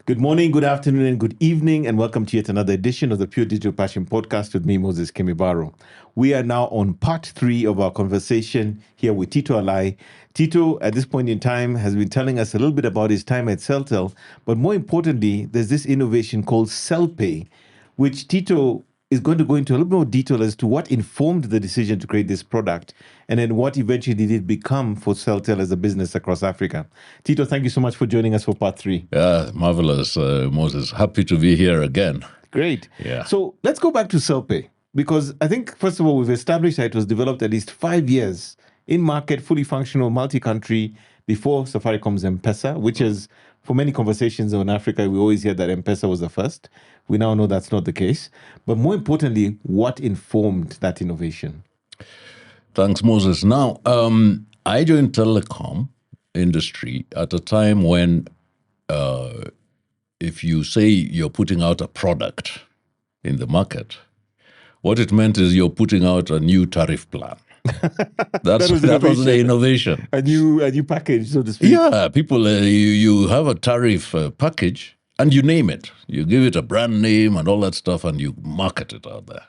Good morning, good afternoon, and good evening, and welcome to yet another edition of the Pure Digital Passion Podcast with me, Moses Kemibaro. We are now on part 3 of our conversation here with Tito Alai. Tito, at this point in time, has been telling us a little bit about his time at Celtel, but more importantly, there's this innovation called Celpay, which Tito is going to go into a little more detail as to what informed the decision to create this product and then what eventually did it become for Celtel as a business across Africa. Tito, thank you so much for joining us for part 3. Yeah, marvelous, Moses. Happy to be here again. Great. Yeah. So let's go back to Celpay, because I think, first of all, we've established that it was developed at least 5 years in market, fully functional, multi-country, before Safaricom's M-Pesa, which is, for many conversations on Africa, we always hear that M-Pesa was the first. We now know that's not the case. But more importantly, what informed that innovation? Thanks, Moses. Now, I joined telecom industry at a time when if you say you're putting out a product in the market, what it meant is you're putting out a new tariff plan. That was the innovation. A new package, so to speak. Yeah, people, you have a tariff package and you name it. You give it a brand name and all that stuff and you market it out there.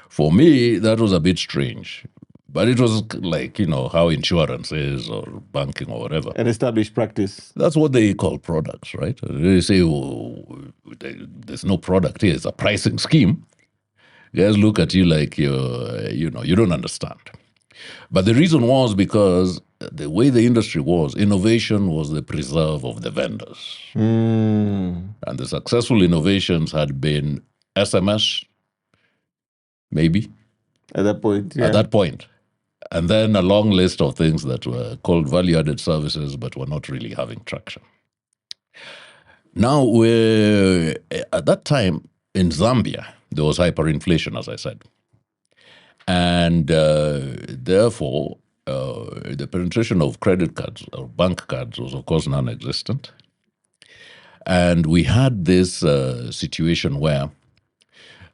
For me, that was a bit strange. But it was like, how insurance is or banking or whatever. An established practice. That's what they call products, right? They say, there's no product here. It's a pricing scheme. Guys look at you like you don't understand. But the reason was because the way the industry was, innovation was the preserve of the vendors. And the successful innovations had been SMS, maybe. At that point, yeah. At that point. And then a long list of things that were called value-added services, but were not really having traction. Now, at that time in Zambia, there was hyperinflation, as I said. And therefore, the penetration of credit cards or bank cards was, of course, non-existent. And we had this situation where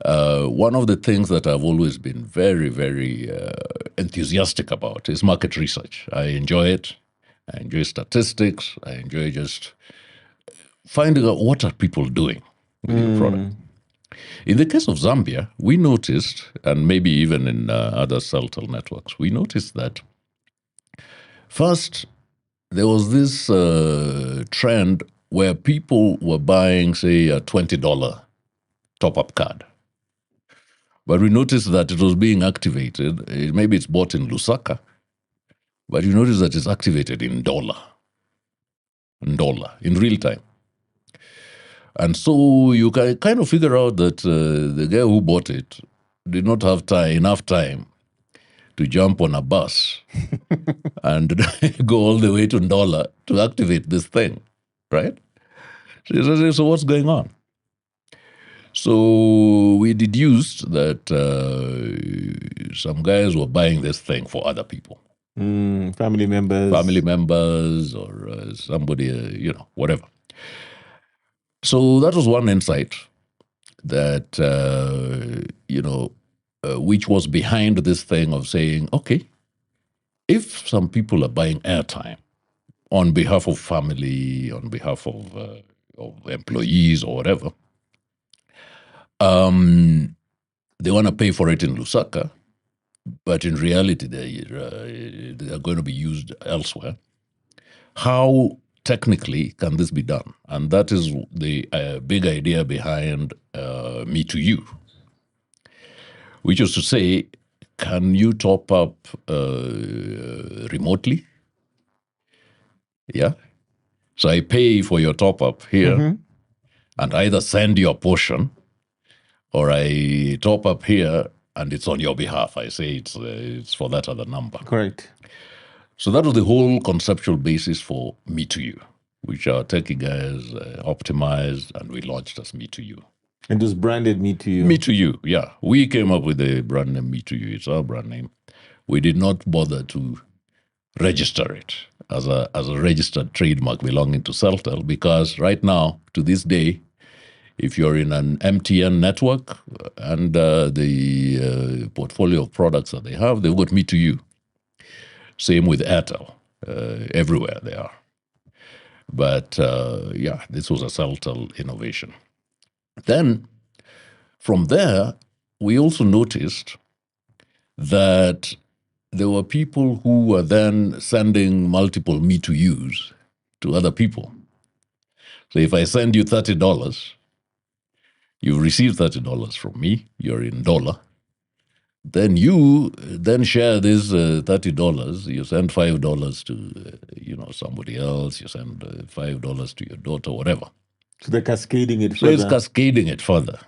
one of the things that I've always been very, very enthusiastic about is market research. I enjoy it. I enjoy statistics. I enjoy just finding out what are people doing with your product. In the case of Zambia, we noticed, and maybe even in other Celtel networks, we noticed that first there was this trend where people were buying, say, a $20 top-up card. But we noticed that it was being activated. Maybe it's bought in Lusaka, but you notice that it's activated in dollar, in real time. And so you can kind of figure out that the guy who bought it did not have enough time to jump on a bus and go all the way to Ndola to activate this thing, right? So what's going on? So we deduced that some guys were buying this thing for other people. Family members. Family members or somebody, whatever. So that was one insight that, which was behind this thing of saying, okay, if some people are buying airtime on behalf of family, on behalf of employees or whatever, they want to pay for it in Lusaka, but in reality they are going to be used elsewhere. How technically can this be done? And that is the big idea behind Me to You, which is to say, can you top up remotely? Yeah. So I pay for your top up here and either send you a portion or I top up here and it's on your behalf. I say it's for that other number. Correct. So that was the whole conceptual basis for Me to You, which our techie guys optimized and we launched as Me to You. And just branded Me to You. Me to You, yeah. We came up with the brand name Me to You. It's our brand name. We did not bother to register it as a registered trademark belonging to Celtel because right now, to this day, if you're in an MTN network and the portfolio of products that they have, they've got Me to You. Same with Airtel. Everywhere they are. But yeah, this was a Celtel innovation. Then from there, we also noticed that there were people who were then sending multiple me to yous to other people. So if I send you $30, you receive $30 from me, you're in dollar. Then you then share this $30. You send $5 to somebody else. You send $5 to your daughter, whatever. So they're cascading it So further. it's cascading it further.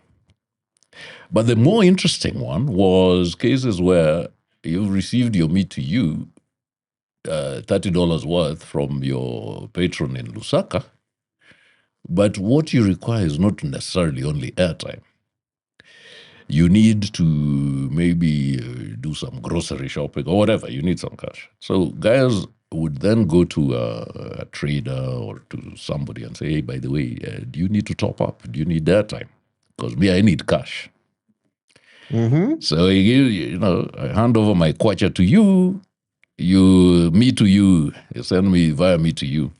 But the more interesting one was cases where you received your me to you $30 worth from your patron in Lusaka, but what you require is not necessarily only airtime. You need to maybe do some grocery shopping or whatever. You need some cash. So guys would then go to a trader or to somebody and say, hey, by the way, do you need to top up? Do you need airtime? Because me, I need cash. So I hand over my kwacha to you, me to you, you send me via me to you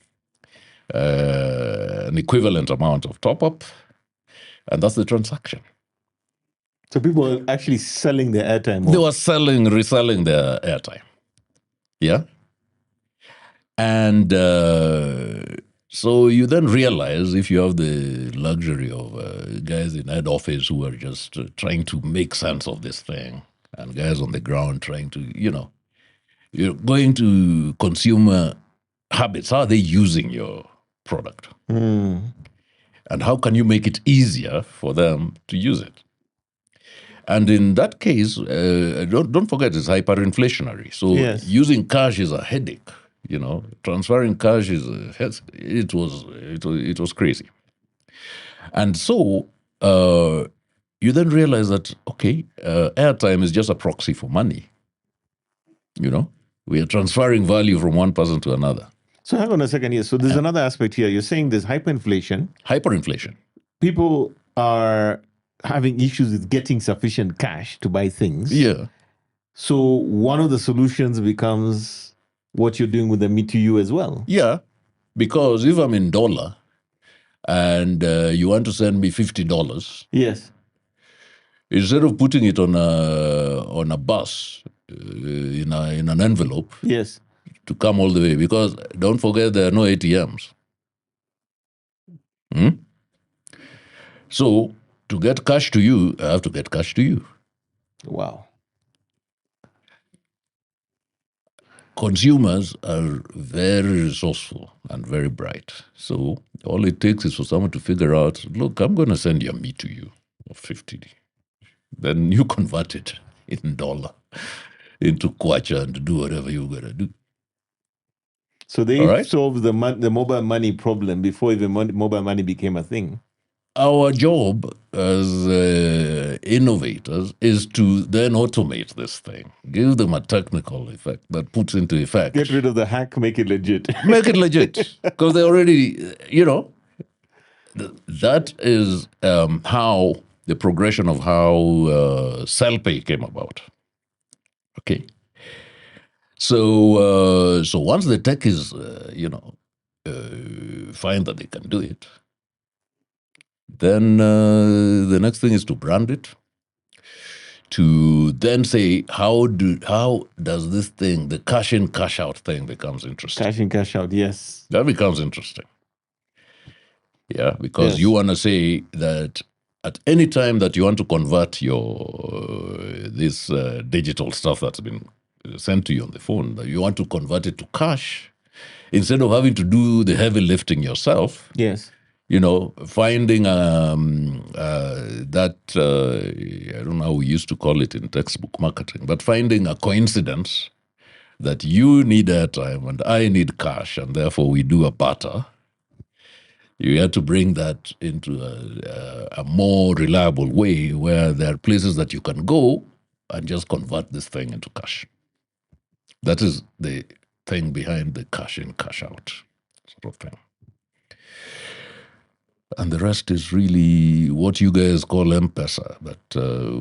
an equivalent amount of top up, and that's the transaction. So people are actually selling their airtime. They were reselling their airtime. Yeah. And so you then realize, if you have the luxury of guys in head office who are just trying to make sense of this thing, and guys on the ground trying to, you're going to consumer habits. How are they using your product? And how can you make it easier for them to use it? And in that case, don't forget it's hyperinflationary. So using cash is a headache. Transferring cash it was crazy. And so you then realize that airtime is just a proxy for money. We are transferring value from one person to another. So hang on a second here. So there's another aspect here. You're saying there's hyperinflation. Hyperinflation. People are having issues with getting sufficient cash to buy things. Yeah. So one of the solutions becomes what you're doing with the me to you as well. Yeah. Because if I'm in dollar and you want to send me $50. Yes. Instead of putting it on a bus in an envelope. Yes. To come all the way, because don't forget there are no ATMs. So to get cash to you, I have to get cash to you. Wow. Consumers are very resourceful and very bright. So all it takes is for someone to figure out, look, I'm going to send you a me to you of 50. Then you convert it in dollar into kwacha and do whatever you're going to do. So they solved the mobile money problem before even mobile money became a thing. Our job as innovators is to then automate this thing, give them a technical effect that puts into effect. Get rid of the hack, make it legit. Make it legit. Because they already, that is how the progression of how Celpay came about. Okay. So once the tech is, find that they can do it, then the next thing is to brand it, to then say, how does this thing, the cash in, cash out thing becomes interesting. Cash in, cash out, yes. That becomes interesting. Yeah, because you want to say that at any time that you want to convert this digital stuff that's been sent to you on the phone, that you want to convert it to cash, instead of having to do the heavy lifting yourself. Yes. Finding that, I don't know how we used to call it in textbook marketing, but finding a coincidence that you need airtime and I need cash, and therefore we do a barter. You have to bring that into a more reliable way where there are places that you can go and just convert this thing into cash. That is the thing behind the cash in, cash out sort of thing. And the rest is really what you guys call M-Pesa, but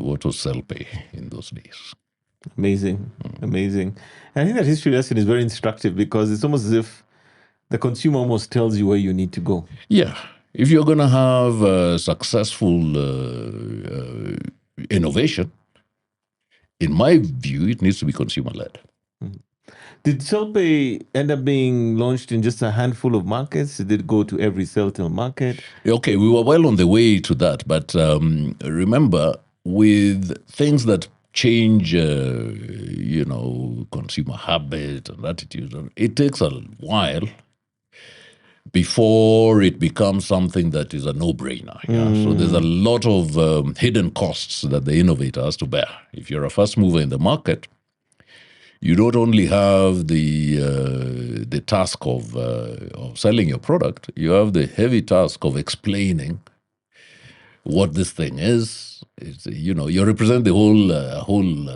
what was Celpay in those days. Amazing. Amazing. And I think that history lesson is very instructive because it's almost as if The consumer almost tells you where you need to go. Yeah. If you're going to have successful innovation, in my view, it needs to be consumer-led. Did Celpay end up being launched in just a handful of markets? Did it go to every Celtel market? Okay, we were well on the way to that. But remember, with things that change, consumer habit and attitude, it takes a while before it becomes something that is a no-brainer. Yeah? So there's a lot of hidden costs that the innovator has to bear. If you're a first mover in the market, you don't only have the task of selling your product, you have the heavy task of explaining what this thing is. It's, you represent the whole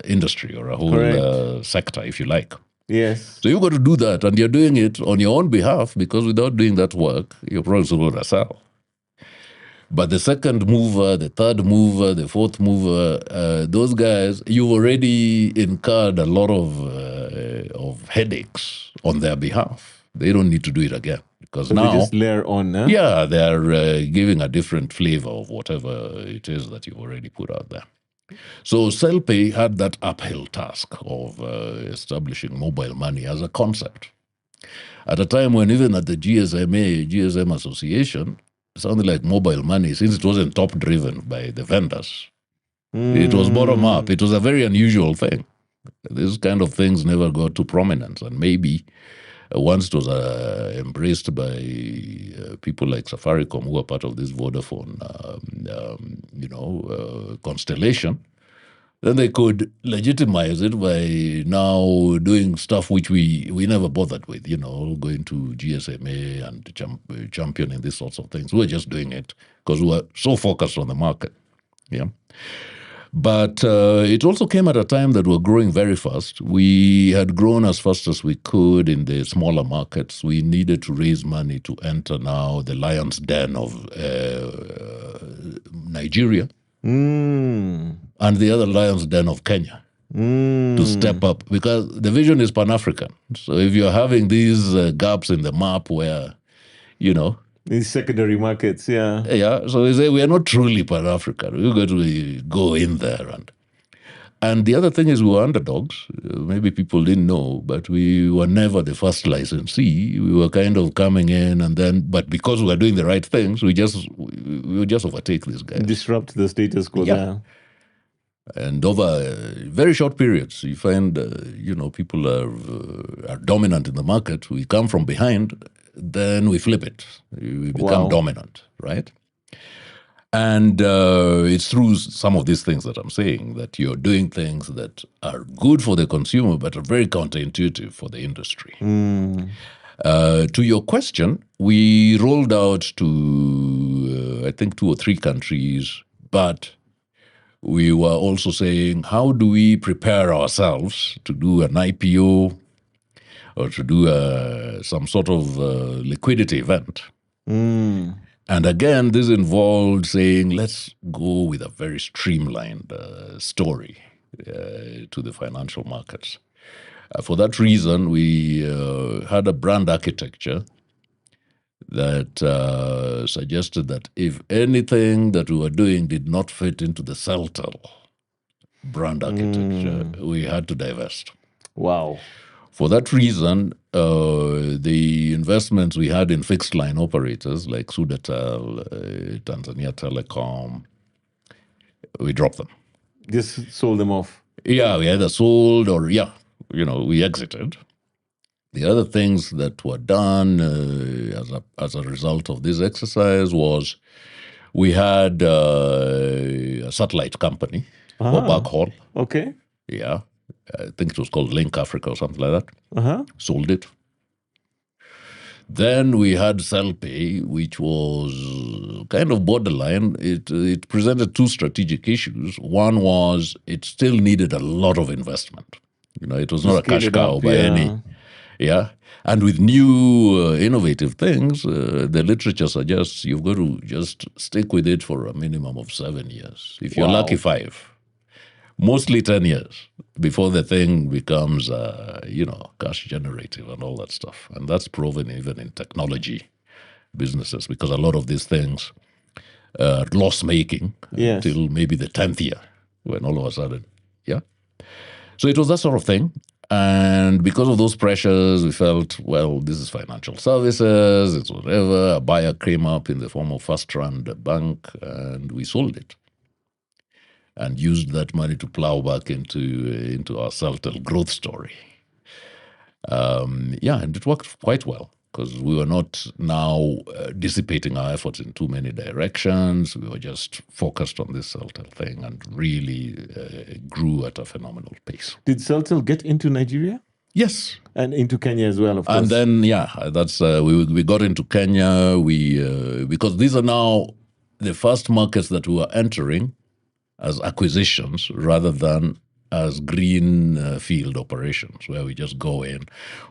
industry or a whole sector, if you like. Yes. So you've got to do that, and you're doing it on your own behalf, because without doing that work, your products will not sell. But the second mover, the third mover, the fourth mover, those guys, you've already incurred a lot of headaches on their behalf. They don't need to do it again, because So now they just layer on, huh? yeah, they're giving a different flavor of whatever it is that you've already put out there. So Celpay had that uphill task of establishing mobile money as a concept at a time when even at the GSM Association, something like mobile money, since it wasn't top driven by the vendors, it was bottom up. It was a very unusual thing. These kind of things never got to prominence, and maybe once it was embraced by people like Safaricom, who are part of this Vodafone, constellation, then they could legitimize it by now doing stuff which we never bothered with, going to GSMA and championing these sorts of things. We were just doing it because we were so focused on the market. Yeah. But it also came at a time that we were growing very fast. We had grown as fast as we could in the smaller markets. We needed to raise money to enter now the lion's den of Nigeria and the other lion's den of Kenya to step up, because the vision is Pan-African. So if you're having these gaps in the map where, these secondary markets, yeah. Yeah, so we say we are not truly Pan-African. We've got to go in there. And the other thing is we were underdogs. Maybe people didn't know, but we were never the first licensee. We were kind of coming in, and then, but because we were doing the right things, we would just overtake these guys. Disrupt the status quo there. And over very short periods, you find, people are dominant in the market. We come from behind, then we flip it. We become dominant, right? And it's through some of these things that I'm saying that you're doing things that are good for the consumer, but are very counterintuitive for the industry. To your question, we rolled out to, I think, 2 or 3 countries, but we were also saying, how do we prepare ourselves to do an IPO or to do some sort of liquidity event? And again, this involved saying, let's go with a very streamlined story to the financial markets. For that reason, we had a brand architecture that suggested that if anything that we were doing did not fit into the Celtel brand architecture, we had to divest. Wow. For that reason, the investments we had in fixed line operators like Sudatel, Tanzania Telecom, we dropped them. Just sold them off. Yeah, we either sold or, we exited. The other things that were done as a result of this exercise was we had a satellite company for backhaul. Okay. Yeah. I think it was called Link Africa or something like that. Sold it. Then we had Celpay, which was kind of borderline. It presented 2 strategic issues. One was it still needed a lot of investment. It was not a cash cow by any. Yeah. And with new innovative things, the literature suggests you've got to just stick with it for a minimum of 7 years. If you're lucky, 5. mostly 10 years before the thing becomes, cash generative and all that stuff. And that's proven even in technology businesses, because a lot of these things are loss-making until maybe the 10th year, when all of a sudden, So it was that sort of thing. And because of those pressures, we felt, well, this is financial services, it's whatever. A buyer came up in the form of First Rand Bank, and we sold it and used that money to plow back into our Celtel growth story. And it worked quite well, because we were not now dissipating our efforts in too many directions. We were just focused on this Celtel thing and really grew at a phenomenal pace. Did Celtel get into Nigeria? Yes. And into Kenya as well, of course. And then, that's we got into Kenya. Because these are now the first markets that we were entering as acquisitions rather than as green field operations, where we just go in.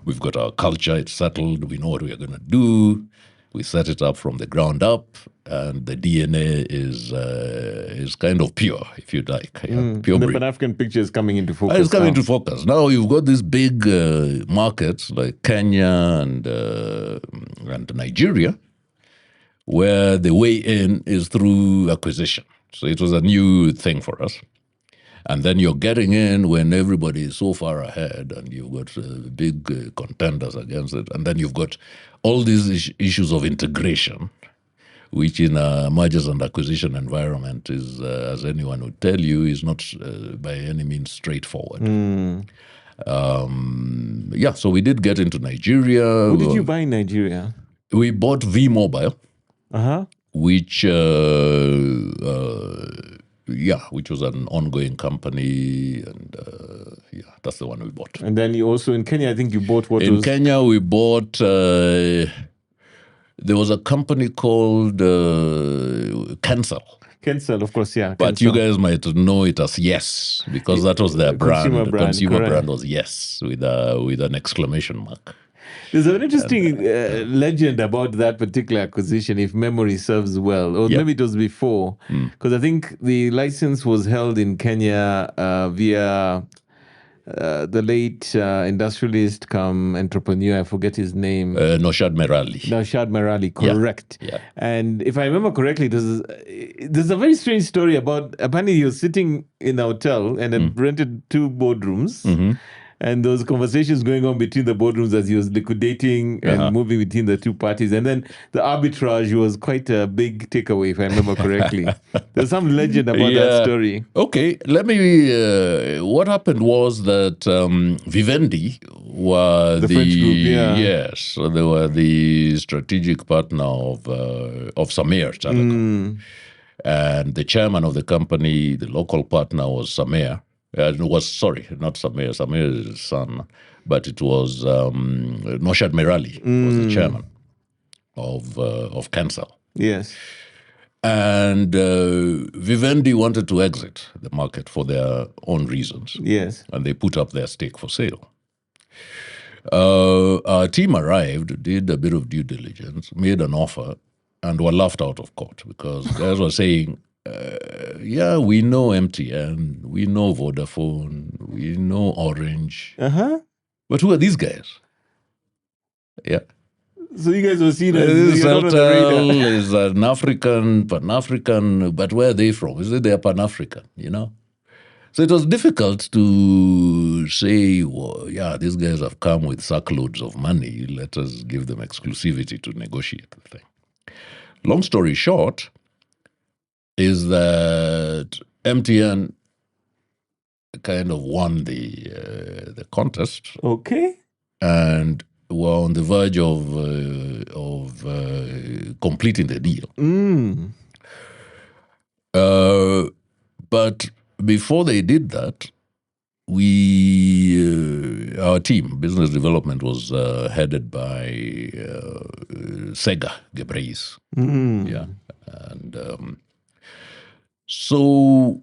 We've got our culture, it's settled, we know what we are going to do. We set it up from the ground up, and the DNA is kind of pure, if you like. Pure the breed. Pan-African picture is coming into focus. It's coming into focus. Now you've got these big markets like Kenya and Nigeria, where the way in is through acquisition. So it was a new thing for us. And then you're getting in when everybody is so far ahead, and you've got big contenders against it. And then you've got all these issues of integration, which in a mergers and acquisition environment is, as anyone would tell you, is not by any means straightforward. So we did get into Nigeria. What did you buy in Nigeria? We bought V-Mobile, which which was an ongoing company, and that's the one we bought. And then you also, in Kenya, I think you bought what? In Kenya, we bought, there was a company called Kencell. Kencell, of course, But Kencell. you guys might know it as Yes, because that was their brand. Consumer The brand, consumer correct. brand was Yes, with an exclamation mark. There's an interesting legend about that particular acquisition, if memory serves well, or maybe it was before, because I think the license was held in Kenya via the late industrialist come entrepreneur, I forget his name. Noshad Merali. Noshad Merali, correct. Yeah. And if I remember correctly, there's a very strange story about, apparently he was sitting in a hotel and had rented 2 boardrooms. And those conversations going on between the boardrooms as he was liquidating and moving between the 2 parties. And then the arbitrage was quite a big takeaway, if I remember correctly. There's some legend about that story. Okay, let me... what happened was that Vivendi were the French group, Yes, so they were the strategic partner of Samir Telecom. And the chairman of the company, the local partner, was Samir. It was, sorry, not Samir. Samir is his son, but it was Noshad Merali was the chairman of Kencell. Yes. And Vivendi wanted to exit the market for their own reasons. Yes. And they put up their stake for sale. Our team arrived, did a bit of due diligence, made an offer, and were laughed out of court, because guys were saying, we know MTN, we know Vodafone, we know Orange. But who are these guys? Yeah. So you guys were seen as Celtel is an African, Pan-African, but where are they from? Is it they're Pan-African, So it was difficult to say, well, these guys have come with sackloads of money. Let us give them exclusivity to negotiate the thing. Long story short, is that MTN kind of won the contest. Okay. And were on the verge of completing the deal. But before they did that, our team, business development, was headed by Sega Gebreis. And so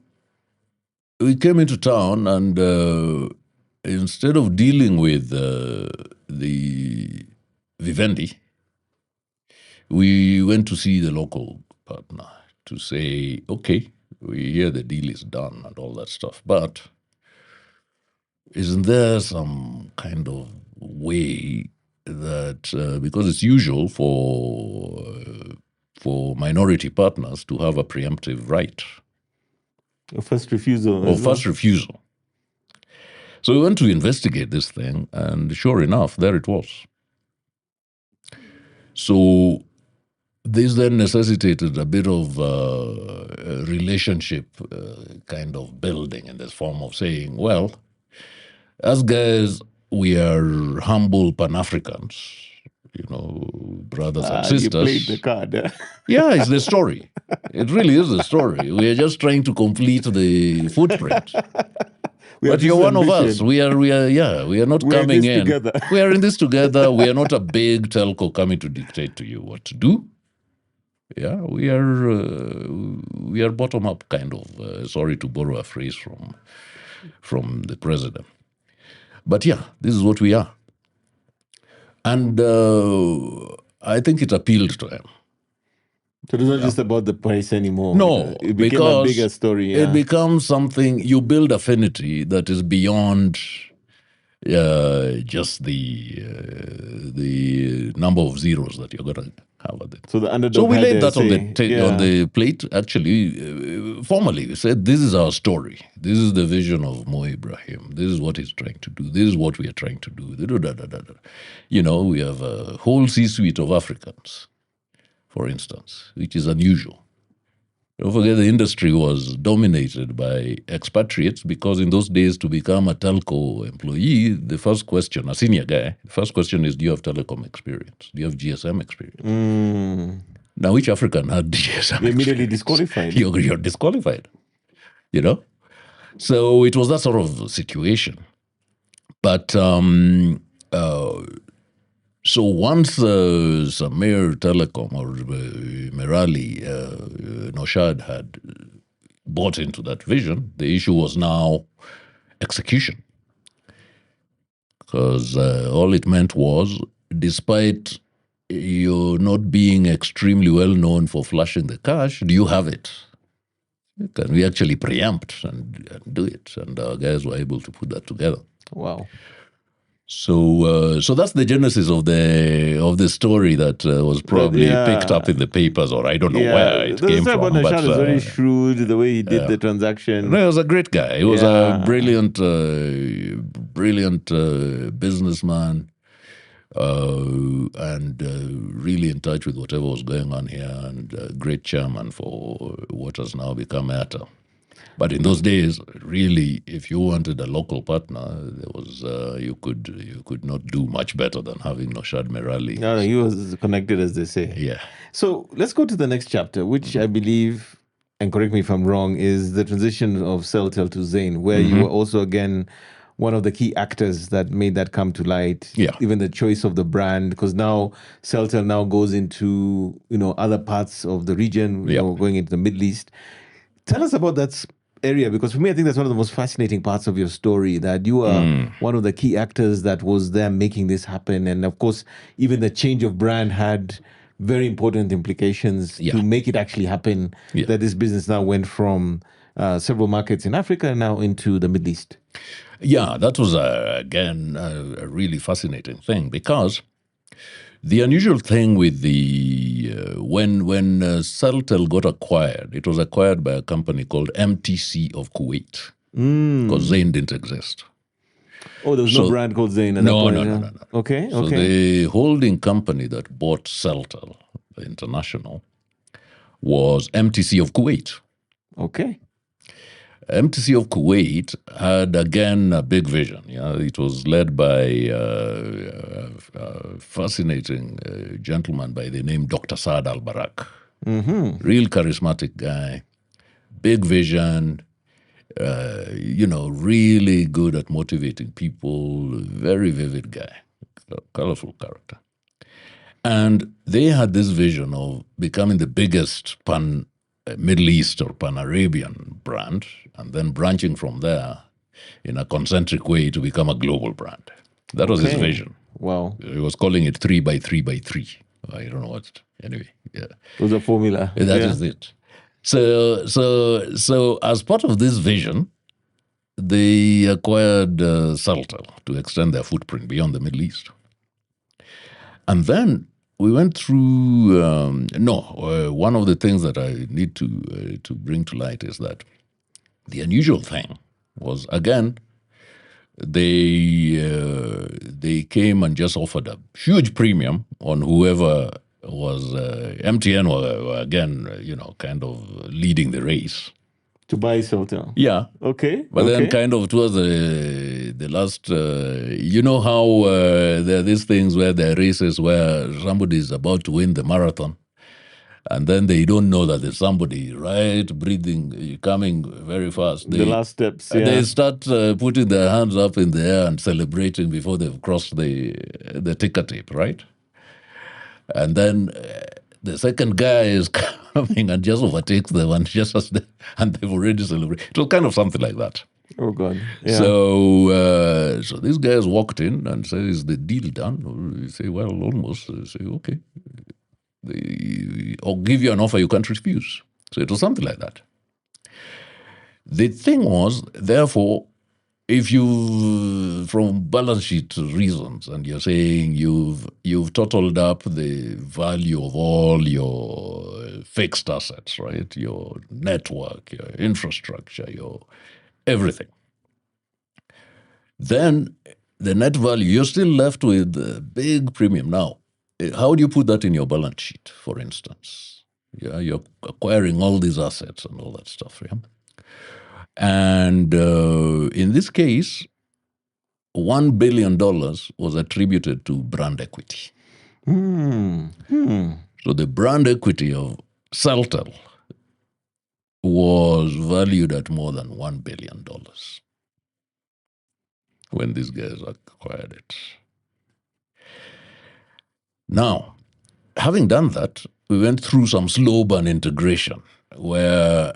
we came into town, and instead of dealing with the Vivendi, we went to see the local partner to say, okay, We hear the deal is done and all that stuff. But isn't there some kind of way that, because it's usual for minority partners to have a preemptive right Or first refusal. or first refusal. So we went to investigate this thing, and sure enough, there it was. So this then necessitated a bit of relationship kind of building in this form of saying, well, as guys, we are humble Pan-Africans, brothers and sisters. You played the card. Yeah, it's the story. It really is the story. We are just trying to complete the footprint. But you're one of us. We are not coming in. Together. We are in this together. We are not a big telco coming to dictate to you what to do. Yeah, we are bottom up kind of. Sorry to borrow a phrase from the president. But yeah, this is what we are. And I think it appealed to him. So it's not just about the price anymore. No, it became a bigger story. It becomes something, you build affinity that is beyond just the number of zeros that you're going to have at it. So the underdog. So we laid that on the plate. Actually, formally, we said, this is our story. This is the vision of Mo Ibrahim. This is what he's trying to do. This is what we are trying to do. We have a whole C-suite of Africans, for instance, which is unusual. Don't forget, the industry was dominated by expatriates because in those days, to become a telco employee, the first question, a senior guy, the first question is, do you have telecom experience? Do you have GSM experience? Now, which African had GSM You're immediately disqualified. You're disqualified, So it was that sort of situation. But so once Samir Telecom or Merali Noshad had bought into that vision, the issue was now execution. Because all it meant was, despite you not being extremely well known for flashing the cash, do you have it? Can we actually preempt and do it? And our guys were able to put that together. Wow. So that's the genesis of the story that was probably picked up in the papers, or I don't know where it came from. But Nashad was very shrewd the way he did the transaction. No, he was a great guy. He was a brilliant businessman, and really in touch with whatever was going on here, and a great chairman for what has now become Airtel. But in those days, really, if you wanted a local partner, there was you could not do much better than having Noshad Merali. No, he was connected, as they say. Yeah. So let's go to the next chapter, which I believe, and correct me if I'm wrong, is the transition of Celtel to Zain, where you were also, again, one of the key actors that made that come to light. Yeah. Even the choice of the brand, because now Celtel now goes into other parts of the region, going into the Middle East. Tell us about that area, because for me, I think that's one of the most fascinating parts of your story, that you are one of the key actors that was there making this happen. And of course, even the change of brand had very important implications to make it actually happen, that this business now went from several markets in Africa and now into the Middle East. Yeah, that was, again, a really fascinating thing, because the unusual thing with the when Celtel got acquired, it was acquired by a company called MTC of Kuwait, because Zain didn't exist. Oh, there was no brand called Zain at that point? No. Okay. So the holding company that bought Celtel International was MTC of Kuwait. Okay. MTC of Kuwait had, again, a big vision. It was led by a fascinating gentleman by the name Dr. Saad Al-Barak. Real charismatic guy, big vision, really good at motivating people, very vivid guy, colorful character. And they had this vision of becoming the biggest Middle East or Pan-Arabian brand, and then branching from there in a concentric way to become a global brand. That was his vision. Wow. He was calling it 3 by 3 by 3. I don't know what. Anyway, yeah. It was a formula. That is it. So as part of this vision, they acquired Celtel to extend their footprint beyond the Middle East. And then we went through. One of the things that I need to bring to light is that the unusual thing was, again, they came and just offered a huge premium on whoever was MTN were again, kind of leading the race. To buy Celtel. Yeah. Okay. But then kind of towards the last, you know how there are these things where there are races where somebody is about to win the marathon, and then they don't know that there's somebody breathing, coming very fast. The last steps, yeah. They start putting their hands up in the air and celebrating before they've crossed the ticker tape, right? And then the second guy is coming and just overtakes them, and and they've already celebrated. It was kind of something like that. Oh God! Yeah. So these guys walked in and said, "Is the deal done?" You say, "Well, almost." They say, "Okay, I'll give you an offer you can't refuse." So it was something like that. The thing was, therefore, if you, from balance sheet reasons, and you're saying you've totaled up the value of all your fixed assets, right? Your network, your infrastructure, your everything. Then the net value, you're still left with a big premium. Now, how do you put that in your balance sheet, for instance? Yeah, you're acquiring all these assets and all that stuff, yeah? And in this case, $1 billion was attributed to brand equity. So the brand equity of Celtel was valued at more than $1 billion when these guys acquired it. Now, having done that, we went through some slow burn integration where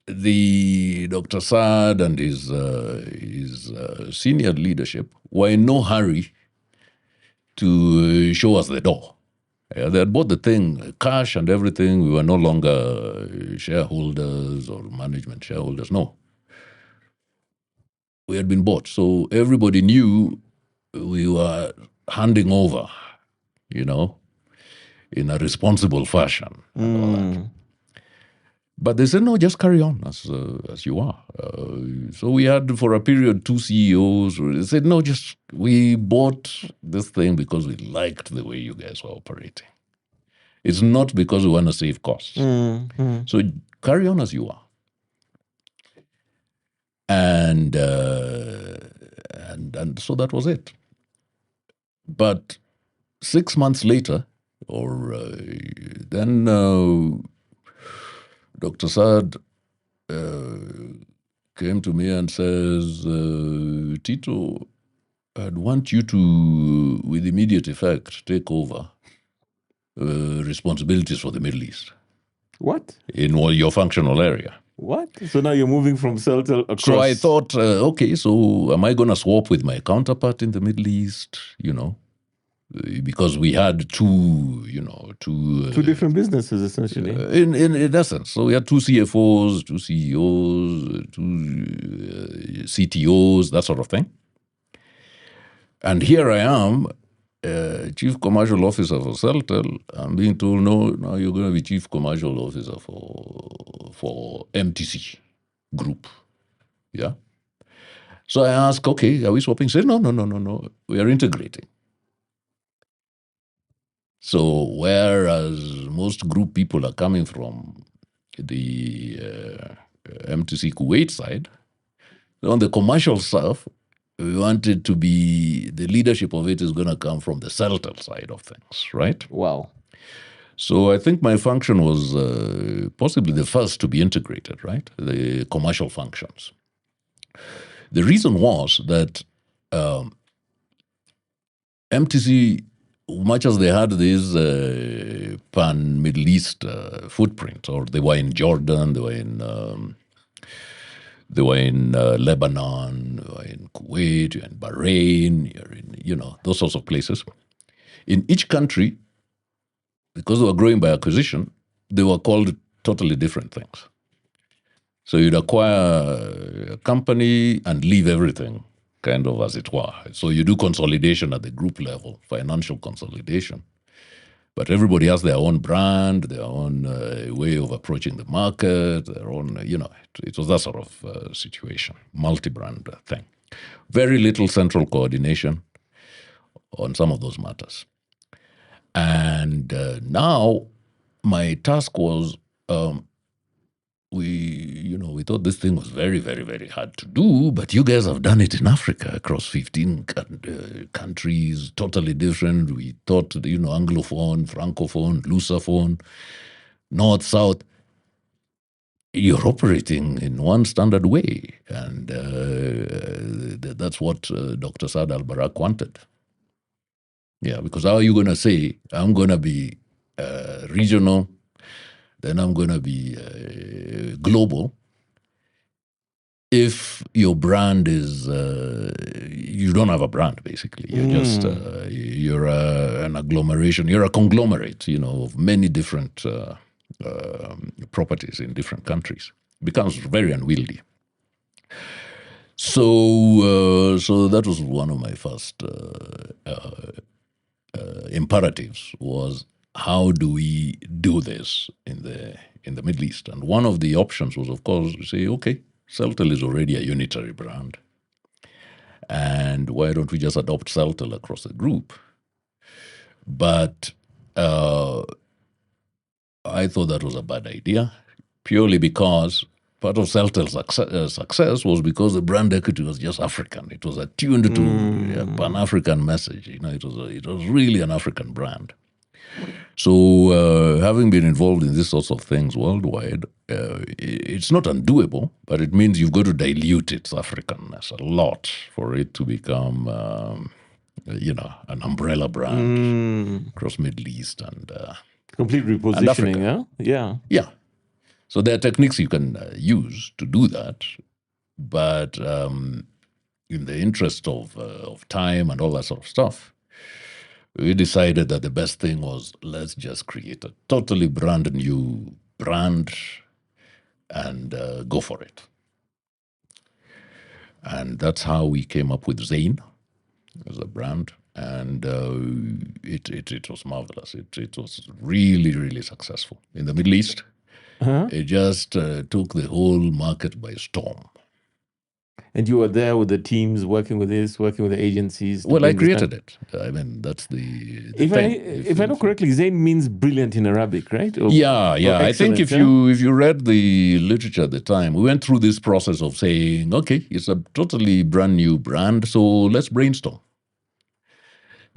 the Dr. Saad and his senior leadership were in no hurry to show us the door. They had bought the thing, cash and everything. We were no longer shareholders or management shareholders. No. We had been bought. So everybody knew we were handing over, in a responsible fashion and all that. But they said, no, just carry on as you are. So we had, for a period, 2 CEOs. They said, no, we bought this thing because we liked the way you guys were operating. It's not because we want to save costs. So carry on as you are. And so that was it. But 6 months later, then Dr. Saad came to me and says, Tito, I'd want you to, with immediate effect, take over responsibilities for the Middle East. What? In your functional area. What? So now you're moving from Celtel across. So I thought, okay, so am I going to swap with my counterpart in the Middle East, because we had two different businesses, essentially. In essence. So we had 2 CFOs, 2 CEOs, 2 CTOs, that sort of thing. And here I am, Chief Commercial Officer for Celtel. I'm being told, no, now you're going to be Chief Commercial Officer for MTC Group. Yeah. So I asked, okay, are we swapping? He said, no, we are integrating. So whereas most group people are coming from the MTC Kuwait side, on the commercial stuff, we wanted to be, the leadership of it is going to come from the Celtel side of things, right? Wow. So I think my function was possibly the first to be integrated, right? The commercial functions. The reason was that MTC, much as they had this pan-Middle East footprint, or they were in Jordan, they were in Lebanon, they were in Kuwait, you're in Bahrain, you're in, those sorts of places. In each country, because they were growing by acquisition, they were called totally different things. So you'd acquire a company and leave everything, kind of as it were. So you do consolidation at the group level, financial consolidation. But everybody has their own brand, their own way of approaching the market, their own, it was that sort of situation, multi-brand thing. Very little central coordination on some of those matters. And now my task was, we thought this thing was very, very, very hard to do, but you guys have done it in Africa across 15 countries, totally different. We thought, Anglophone, Francophone, Lusophone, North, South. You're operating in one standard way. And that's what Dr. Saad Al-Barak wanted. Yeah, because how are you going to say, I'm going to be regional, then I'm going to be global, if your brand is, you don't have a brand, basically. You're just, you're an agglomeration, you're a conglomerate, of many different properties in different countries. It becomes very unwieldy. So that was one of my first imperatives, was how do we do this in the Middle East? And one of the options was, of course, to say, okay, Celtel is already a unitary brand, and why don't we just adopt Celtel across the group? But I thought that was a bad idea, purely because part of Celtel's success was because the brand equity was just African. It was attuned to a Pan-African message. It was really an African brand. So having been involved in these sorts of things worldwide, it's not undoable, but it means you've got to dilute its Africanness a lot for it to become, an umbrella brand across Middle East and complete repositioning, huh? Yeah. Yeah. So there are techniques you can use to do that, but in the interest of time and all that sort of stuff, we decided that the best thing was, let's just create a totally brand new brand and go for it. And that's how we came up with Zain as a brand. And it was marvelous. It was really, really successful. In the Middle East, it just took the whole market by storm. And you were there with the teams, working with the agencies. Well, I created it. I mean, that's the thing. If I know correctly, Zain means brilliant in Arabic, right? Yeah. I think if you read the literature at the time, we went through this process of saying, okay, it's a totally brand new brand, so let's brainstorm.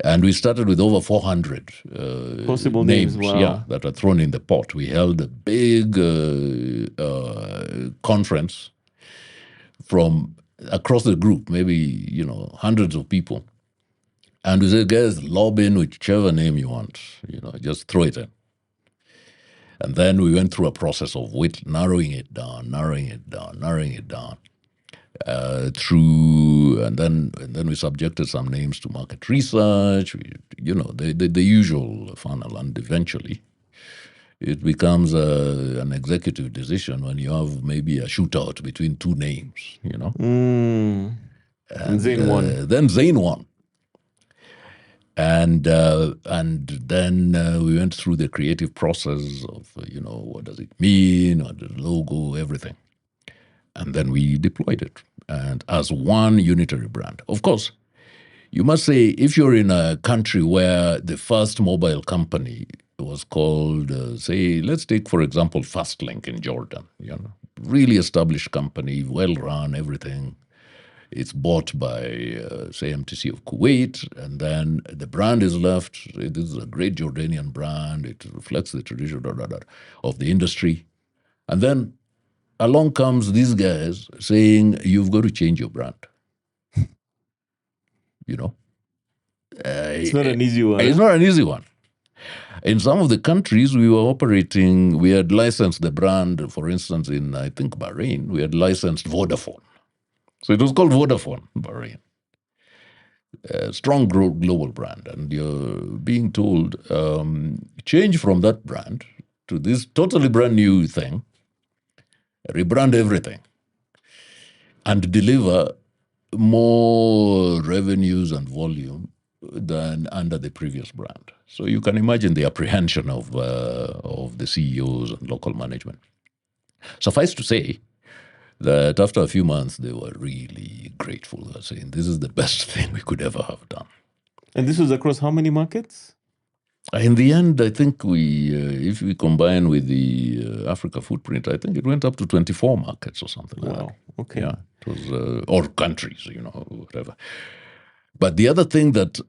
And we started with over 400 possible names, wow. that are thrown in the pot. We held a big conference from across the group, maybe, hundreds of people. And we said, guys, lob in whichever name you want, just throw it in. And then we went through a process of narrowing it down, and then we subjected some names to market research, the usual funnel, and eventually it becomes an executive decision when you have maybe a shootout between two names, And Zain won. Then Zain won. And then we went through the creative process of, what does it mean, or the logo, everything. And then we deployed it, and as one unitary brand. Of course, you must say, if you're in a country where the first mobile company was called, say, let's take, for example, Fastlink in Jordan, really established company, well-run, everything. It's bought by, say, MTC of Kuwait, and then the brand is left. It is a great Jordanian brand. It reflects the tradition of the industry. And then along comes these guys saying, you've got to change your brand. It's not an easy one. It's not an easy one. In some of the countries we were operating, we had licensed the brand, for instance, in, I think, Bahrain, we had licensed Vodafone. So it was called Vodafone, Bahrain. A strong global brand. And you're being told, change from that brand to this totally brand new thing, rebrand everything, and deliver more revenues and volume than under the previous brand. So you can imagine the apprehension of the CEOs and local management. Suffice to say that after a few months, they were really grateful. They were saying, this is the best thing we could ever have done. And this was across how many markets? In the end, I think if we combine with the Africa footprint, I think it went up to 24 markets or something like that. Okay. Yeah, it was, or countries, whatever. But the other thing that,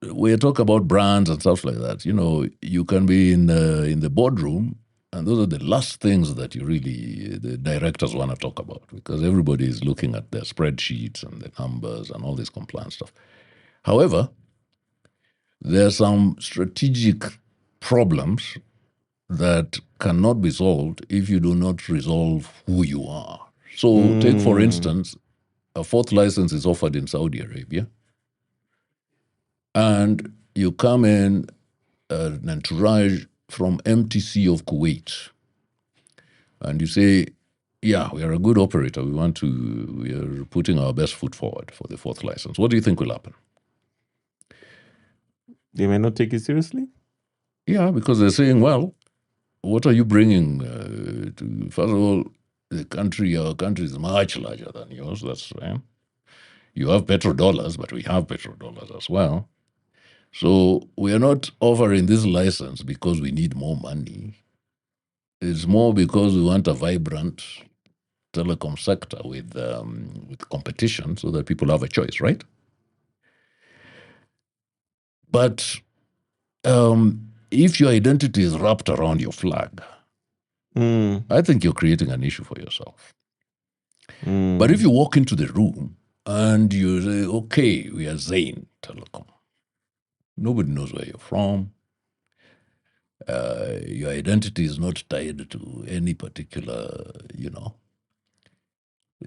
we talk about brands and stuff like that, you can be in the boardroom, and those are the last things that the directors want to talk about, because everybody is looking at their spreadsheets and the numbers and all this compliance stuff. However, there are some strategic problems that cannot be solved if you do not resolve who you are. So take, for instance, a fourth license is offered in Saudi Arabia, and you come in an entourage from MTC of Kuwait, and you say, yeah, we are a good operator. We are putting our best foot forward for the fourth license. What do you think will happen? They may not take it seriously? Yeah, because they're saying, well, what are you bringing first of all, our country is much larger than yours. That's right. You have petrodollars, but we have petrodollars as well. So we are not offering this license because we need more money. It's more because we want a vibrant telecom sector with competition so that people have a choice, right? But if your identity is wrapped around your flag, I think you're creating an issue for yourself. But if you walk into the room and you say, okay, we are Zain Telecom, nobody knows where you're from. Your identity is not tied to any particular,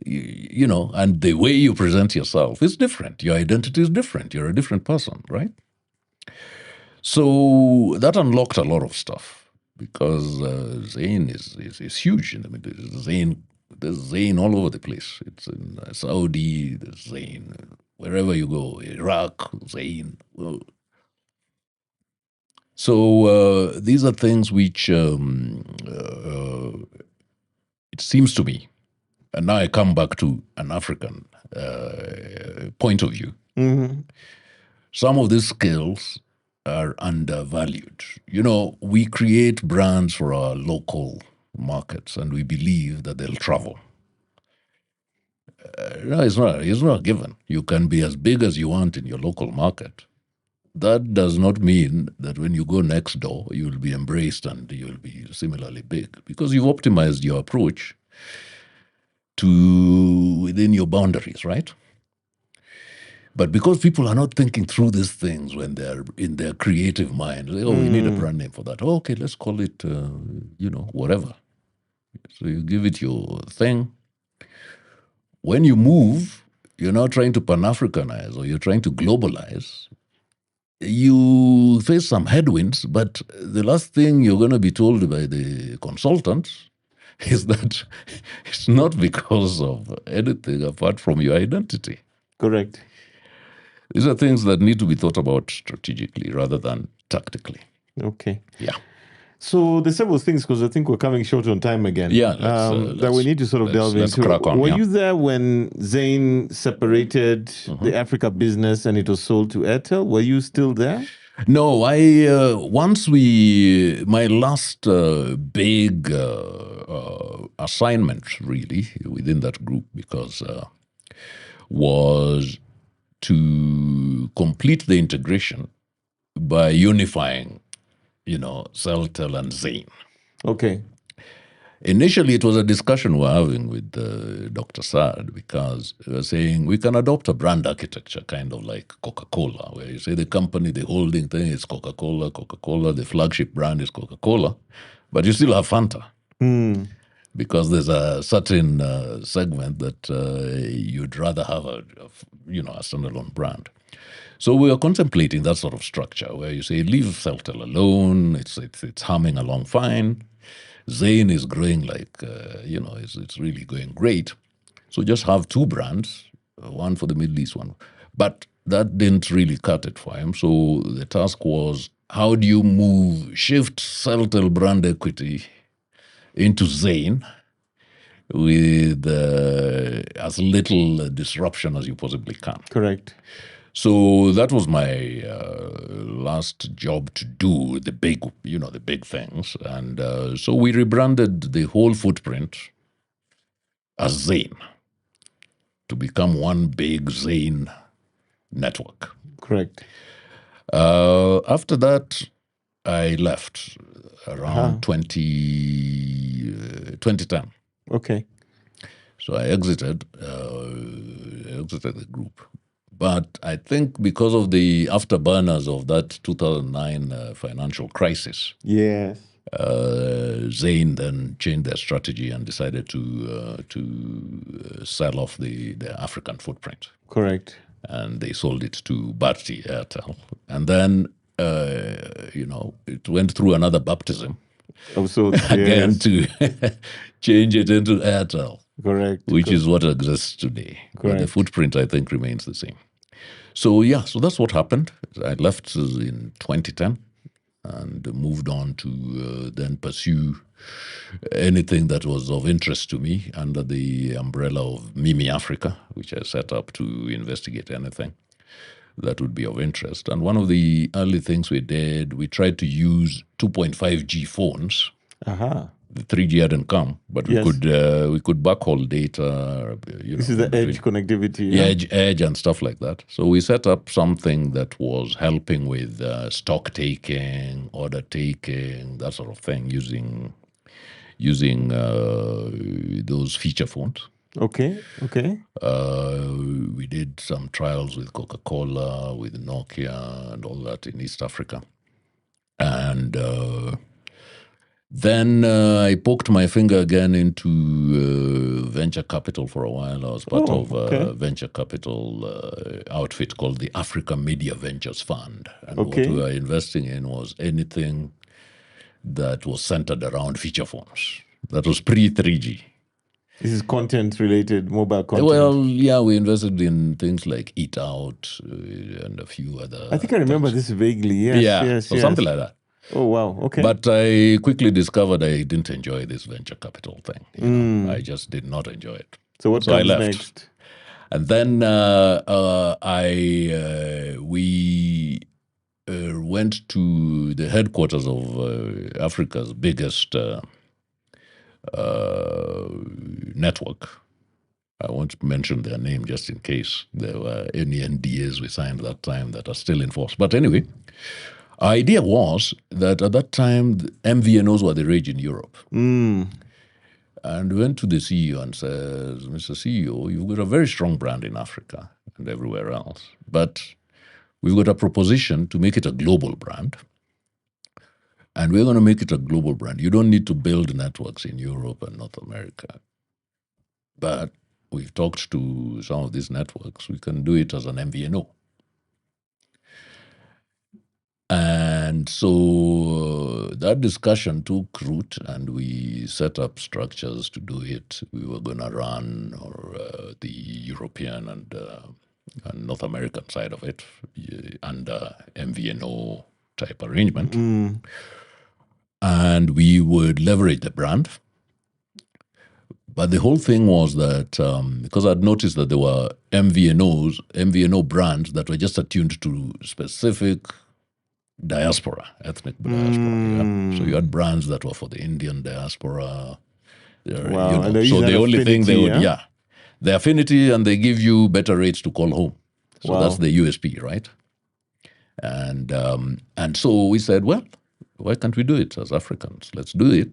and the way you present yourself is different. Your identity is different. You're a different person, right? So that unlocked a lot of stuff, because Zain is huge. There's Zain all over the place. It's in Saudi, there's Zain. Wherever you go, Iraq, Zain. Well, so these are things which it seems to me, and now I come back to an African point of view. Some of these skills are undervalued. We create brands for our local markets, and we believe that they'll travel. No, it's not given. You can be as big as you want in your local market. That does not mean that when you go next door, you'll be embraced and you'll be similarly big, because you've optimized your approach to within your boundaries, right? But because people are not thinking through these things when they're in their creative mind, we need a brand name for that. Oh, okay, let's call it, whatever. So you give it your thing. When you move, you're not trying to Pan-Africanize or you're trying to globalize. You face some headwinds, but the last thing you're going to be told by the consultants is that it's not because of anything apart from your identity. Correct. These are things that need to be thought about strategically rather than tactically. Okay. Yeah. So there's several things, because I think we're coming short on time again. Yeah. That we need to sort of delve into. Crack on, Were you there when Zain separated the Africa business and it was sold to Airtel? Were you still there? No, my last big assignment really within that group, because was to complete the integration by unifying, Celtel and Zain. Okay. Initially, it was a discussion we're having with Dr. Saad, because we were saying we can adopt a brand architecture, kind of like Coca-Cola, where you say the company, the holding thing is Coca-Cola, the flagship brand is Coca-Cola, but you still have Fanta. because there's a certain segment that you'd rather have a standalone brand. So we are contemplating that sort of structure where you say, leave Celtel alone. It's humming along fine. Zain is growing like, it's really going great. So just have two brands, one for the Middle East, one. But that didn't really cut it for him. So the task was, how do you shift Celtel brand equity into Zain with as little disruption as you possibly can? Correct. So that was my last job to do, the big things. And so we rebranded the whole footprint as Zain to become one big Zain network. Correct. After that, I left around 2010. Okay. So I exited the group. But I think because of the afterburners of that 2009 financial crisis, yes, Zain then changed their strategy and decided to sell off the African footprint. Correct. And they sold it to Bharti Airtel. And then, it went through another baptism. Also, again to change it into Airtel. Correct. Which is what exists today. Correct. But the footprint, I think, remains the same. So, so that's what happened. I left in 2010 and moved on to then pursue anything that was of interest to me under the umbrella of Mimi Africa, which I set up to investigate anything that would be of interest. And one of the early things we did, we tried to use 2.5G phones. The 3G hadn't come, but we could backhaul data. This is the edge connectivity. Edge and stuff like that. So we set up something that was helping with stock taking, order taking, that sort of thing, using those feature phones. Okay. We did some trials with Coca-Cola, with Nokia, and all that in East Africa, and. Then I poked my finger again into venture capital for a while. I was part of a venture capital outfit called the Africa Media Ventures Fund. And what we were investing in was anything that was centered around feature phones. That was pre-3G. This is content-related, mobile content. Well, we invested in things like Eat Out and a few other I think I remember this vaguely, yes. Something like that. Oh, wow, okay. But I quickly discovered I didn't enjoy this venture capital thing. I just did not enjoy it. So what comes next? And then we went to the headquarters of Africa's biggest network. I won't mention their name just in case there were any NDAs we signed that time that are still in force. But anyway, our idea was that at that time, MVNOs were the rage in Europe. And we went to the CEO and said, Mr. CEO, you've got a very strong brand in Africa and everywhere else, but we've got a proposition to make it a global brand. And we're going to make it a global brand. You don't need to build networks in Europe and North America. But we've talked to some of these networks. We can do it as an MVNO. And so that discussion took root, and we set up structures to do it. We were going to run the European and North American side of it under MVNO type arrangement. And we would leverage the brand. But the whole thing was that because I'd noticed that there were MVNO brands that were just attuned to specific diaspora, ethnic diaspora. So you had brands that were for the Indian diaspora. Wow. So the only thing they would, the affinity, and they give you better rates to call home. So that's the USP, right? And so we said, well, why can't we do it as Africans? Let's do it.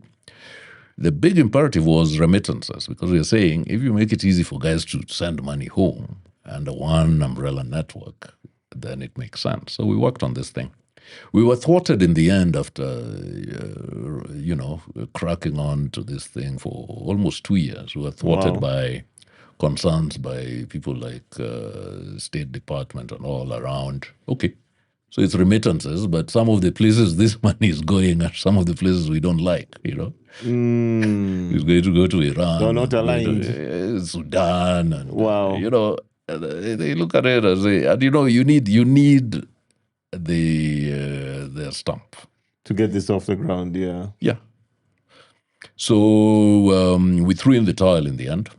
The big imperative was remittances, because we are saying if you make it easy for guys to send money home under one umbrella network, then it makes sense. So we worked on this thing. We were thwarted in the end after, cracking on to this thing for almost 2 years. We were thwarted by concerns by people like State Department and all around. Okay, so it's remittances, but some of the places this money is going are some of the places we don't like, It's going to go to Iran. They're not aligned. Sudan. And, they look at it as you need their stamp to get this off the ground. Yeah. So we threw in the towel in the end,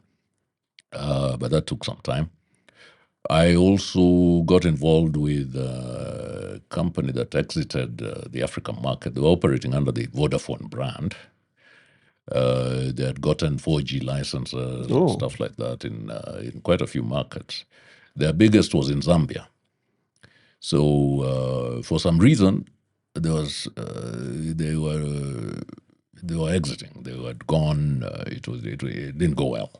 but that took some time. I also got involved with a company that exited the African market. They were operating under the Vodafone brand. They had gotten 4G licenses and stuff like that in quite a few markets. Their biggest was in Zambia. So for some reason, they were exiting. They had gone. It didn't go well.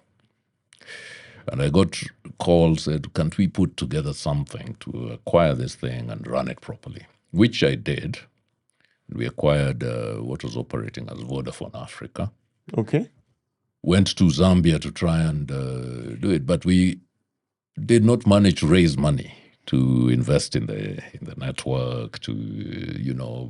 And I got calls, said, can't we put together something to acquire this thing and run it properly? Which I did. We acquired what was operating as Vodafone Africa. Okay. Went to Zambia to try and do it, but we did not manage to raise money to invest in the network, to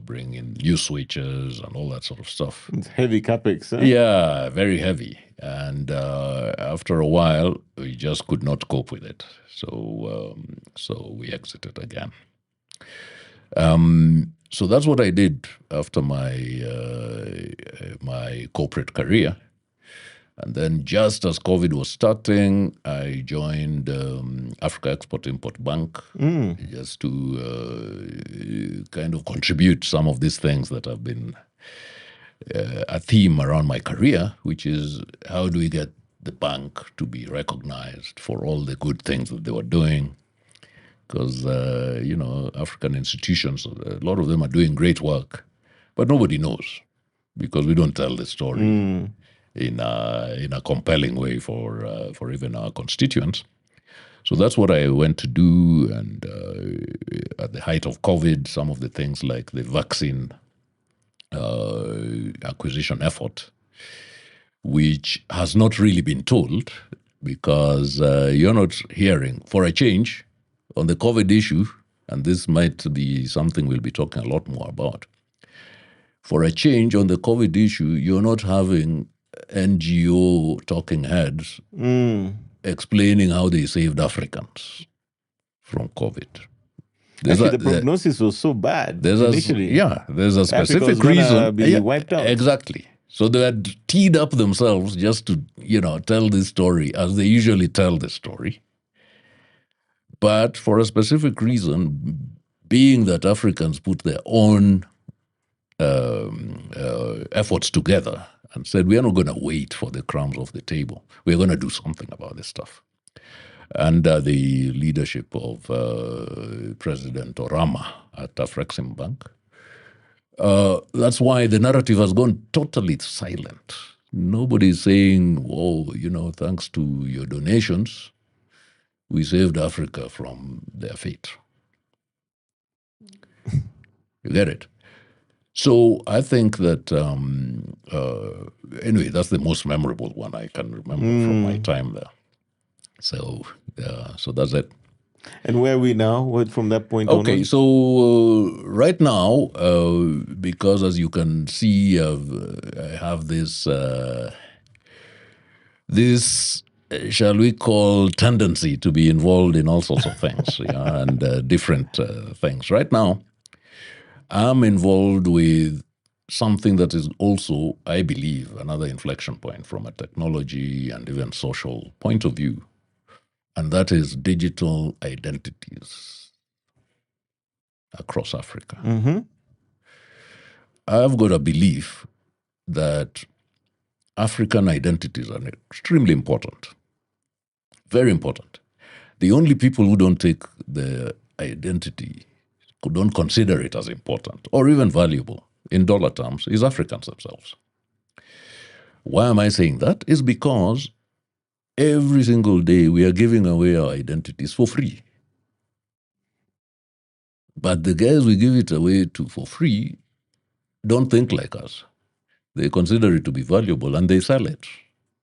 bring in new switches and all that sort of stuff. It's heavy capex. Huh? Yeah, very heavy. And after a while, we just could not cope with it. So we exited again. So that's what I did after my corporate career. And then just as COVID was starting, I joined Africa Export-Import Bank just to kind of contribute some of these things that have been a theme around my career, which is how do we get the bank to be recognized for all the good things that they were doing? Because, African institutions, a lot of them are doing great work, but nobody knows because we don't tell the story in a compelling way for even our constituents. So that's what I went to do. And at the height of COVID, some of the things like the vaccine acquisition effort, which has not really been told because you're not hearing for a change on the COVID issue, and this might be something we'll be talking a lot more about. For a change on the COVID issue, you're not having NGO talking heads explaining how they saved Africans from COVID. Actually, the prognosis was so bad initially. There's a specific reason. Be wiped out. Exactly. So they had teed up themselves just to, tell this story as they usually tell the story. But for a specific reason, being that Africans put their own efforts together and said, we are not going to wait for the crumbs off the table. We're going to do something about this stuff. Under the leadership of President Orama at Afreximbank, that's why the narrative has gone totally silent. Nobody's saying, thanks to your donations, we saved Africa from their fate. You get it? So I think that, anyway, that's the most memorable one I can remember from my time there. So that's it. And where are we now? What from that point on? Okay, so right now, because as you can see, I have this shall we call tendency to be involved in all sorts of things, and different things. Right now, I'm involved with something that is also, I believe, another inflection point from a technology and even social point of view, and that is digital identities across Africa. Mm-hmm. I've got a belief that African identities are extremely important, very important. The only people who don't take the identity, who don't consider it as important or even valuable in dollar terms, is Africans themselves. Why am I saying that? Is because every single day we are giving away our identities for free. But the guys we give it away to for free don't think like us. They consider it to be valuable and they sell it.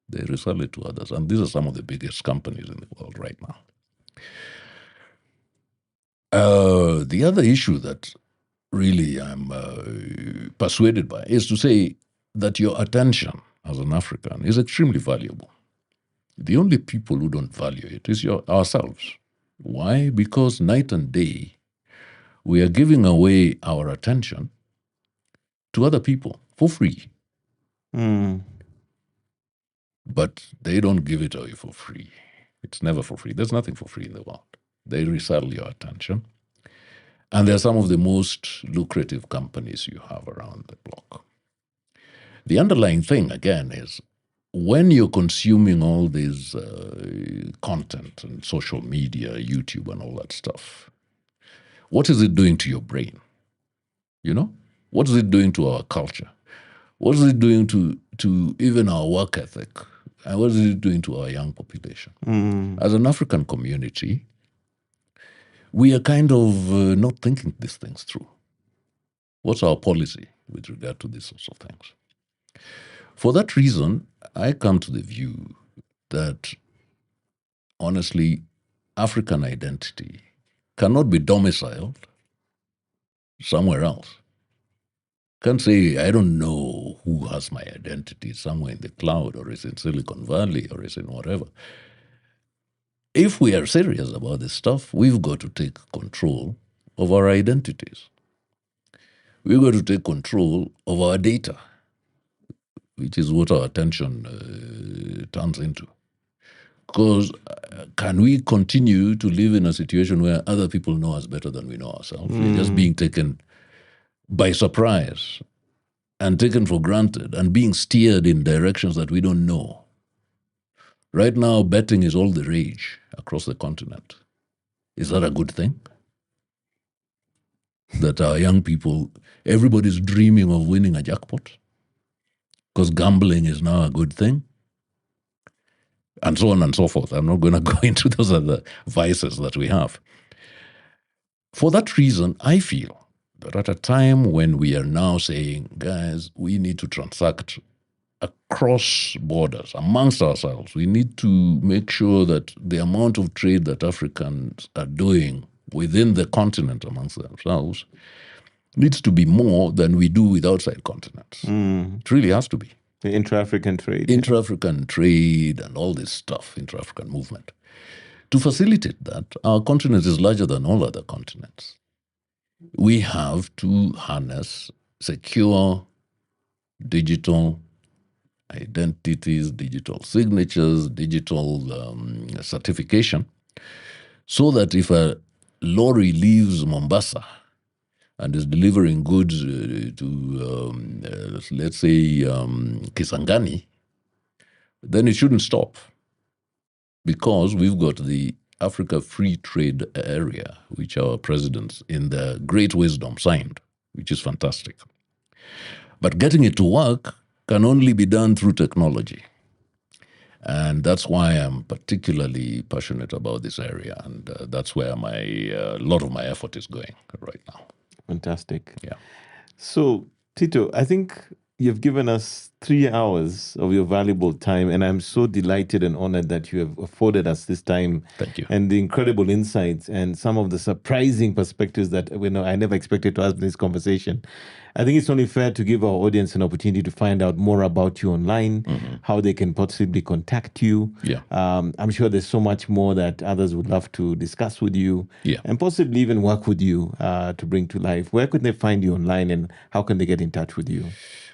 They resell it to others. And these are some of the biggest companies in the world right now. The other issue that really I'm persuaded by is to say that your attention as an African is extremely valuable. The only people who don't value it is ourselves. Why? Because night and day, we are giving away our attention to other people for free. But they don't give it away for free. It's never for free. There's nothing for free in the world. They resell your attention. And they're some of the most lucrative companies you have around the block. The underlying thing, again, is when you're consuming all this content and social media, YouTube and all that stuff, what is it doing to your brain? You know? What is it doing to our culture? What is it doing to even our work ethic? And what is it doing to our young population? As an African community, we are kind of not thinking these things through. What's our policy with regard to these sorts of things? For that reason, I come to the view that, honestly, African identity cannot be domiciled somewhere else. Can't say, I don't know who has my identity somewhere in the cloud or is in Silicon Valley or is in whatever. If we are serious about this stuff, we've got to take control of our identities. We've got to take control of our data, which is what our attention turns into. Because can we continue to live in a situation where other people know us better than we know ourselves? We're just being taken by surprise and taken for granted and being steered in directions that we don't know. Right now, betting is all the rage across the continent. Is that a good thing? That our young people, everybody's dreaming of winning a jackpot? Because gambling is now a good thing? And so on and so forth. I'm not going to go into those other vices that we have. For that reason, I feel that at a time when we are now saying, guys, we need to transact across borders, amongst ourselves, we need to make sure that the amount of trade that Africans are doing within the continent amongst themselves needs to be more than we do with outside continents. It really has to be. The intra-African trade. Intra-African trade and all this stuff, intra-African movement. To facilitate that, our continent is larger than all other continents. We have to harness secure digital identities, digital signatures, digital certification, so that if a lorry leaves Mombasa and is delivering goods to, let's say, Kisangani, then it shouldn't stop, because we've got the Africa Free Trade Area, which our presidents in their great wisdom signed, which is fantastic. But getting it to work can only be done through technology. And that's why I'm particularly passionate about this area. And that's where a lot of my effort is going right now. Fantastic. Yeah. So, Tito, I think you've given us 3 hours of your valuable time, and I'm so delighted and honored that you have afforded us this time. Thank you. And the incredible insights and some of the surprising perspectives that I never expected to have in this conversation. I think it's only fair to give our audience an opportunity to find out more about you online, how they can possibly contact you. Yeah. I'm sure there's so much more that others would love to discuss with you, and possibly even work with you to bring to life. Where could they find you online, and how can they get in touch with you?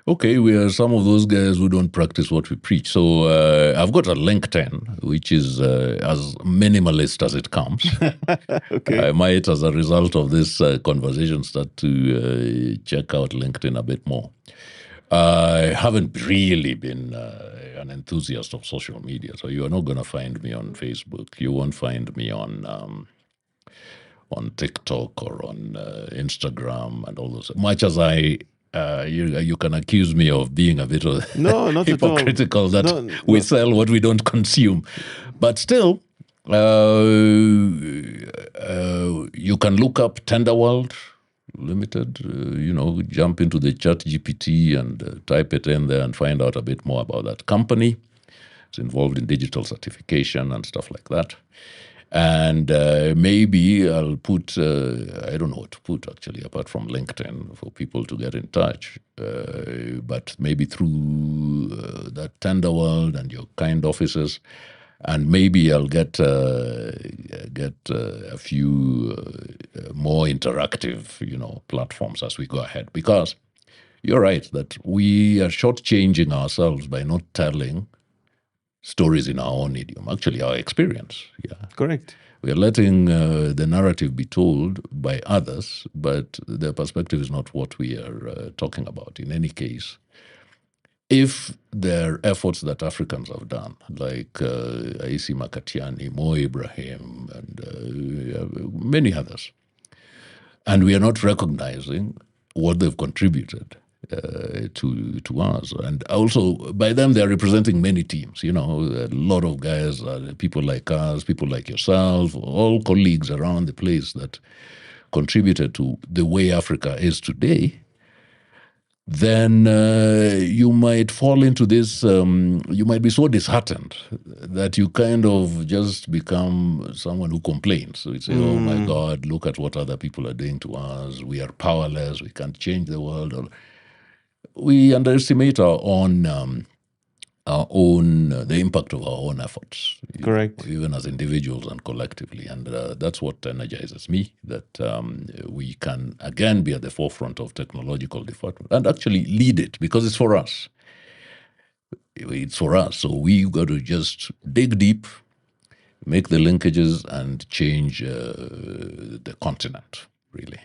Okay, we are some of those guys who don't practice what we preach. So I've got a LinkedIn, which is as minimalist as it comes. Okay. I might, as a result of this conversation, start to check out LinkedIn a bit more. I haven't really been an enthusiast of social media, so you are not going to find me on Facebook. You won't find me on TikTok or on Instagram and all those. Much as you can accuse me of being a bit of hypocritical that we sell what we don't consume, but still, You can look up Tender World Limited, jump into the chat GPT and type it in there and find out a bit more about that company. It's involved in digital certification and stuff like that. And maybe I'll put, I don't know what to put actually, apart from LinkedIn for people to get in touch. But maybe through that Tender World and your kind offices. And maybe I'll get a few more interactive, platforms as we go ahead. Because you're right that we are shortchanging ourselves by not telling stories in our own idiom, actually our experience. Yeah, Correct. we are letting the narrative be told by others, but their perspective is not what we are talking about. In any case, if there are efforts that Africans have done, like Aisi Makatiani, Mo Ibrahim, and many others, and we are not recognizing what they've contributed to us. And also, by them, they're representing many teams. A lot of guys, people like us, people like yourself, all colleagues around the place that contributed to the way Africa is today. Then you might fall into this, you might be so disheartened that you kind of just become someone who complains. So you say, oh my God, look at what other people are doing to us. We are powerless. We can't change the world. We underestimate our own, the impact of our own efforts. Correct. Even as individuals and collectively. And that's what energizes me, that we can, again, be at the forefront of technological development and actually lead it, because it's for us. It's for us. So we got to just dig deep, make the linkages, and change the continent, really.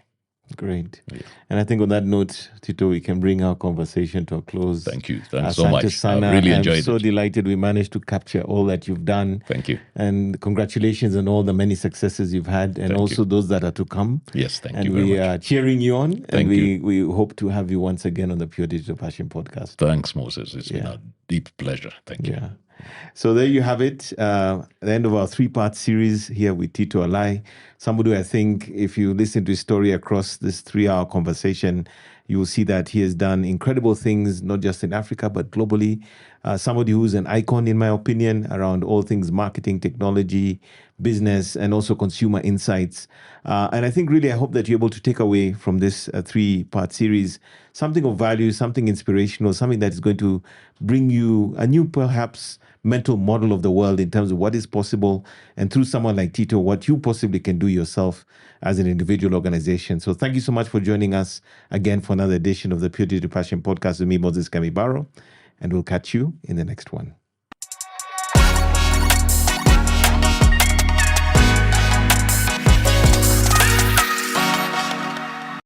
Great. Yeah. And I think on that note, Tito, we can bring our conversation to a close. Thank you. Thanks so much. I really enjoyed it. I'm so delighted we managed to capture all that you've done. Thank you. And congratulations on all the many successes you've had, and also those that are to come. Yes, thank you very much. And we are cheering you on. Thank you. We hope to have you once again on the Pure Digital Passion podcast. Thanks, Moses. It's been a deep pleasure. Thank you. Yeah. So there you have it, the end of our 3-part series here with Tito Alai. Somebody who I think, if you listen to his story across this 3-hour conversation, you will see that he has done incredible things, not just in Africa, but globally. Somebody who's an icon, in my opinion, around all things marketing, technology, business, and also consumer insights. And I think really, I hope that you're able to take away from this 3-part series something of value, something inspirational, something that is going to bring you a new, perhaps, mental model of the world in terms of what is possible, and through someone like Tito, what you possibly can do yourself as an individual organization. So thank you so much for joining us again for another edition of the Pure Digital Passion podcast with me, Moses Kamibaro, and we'll catch you in the next one.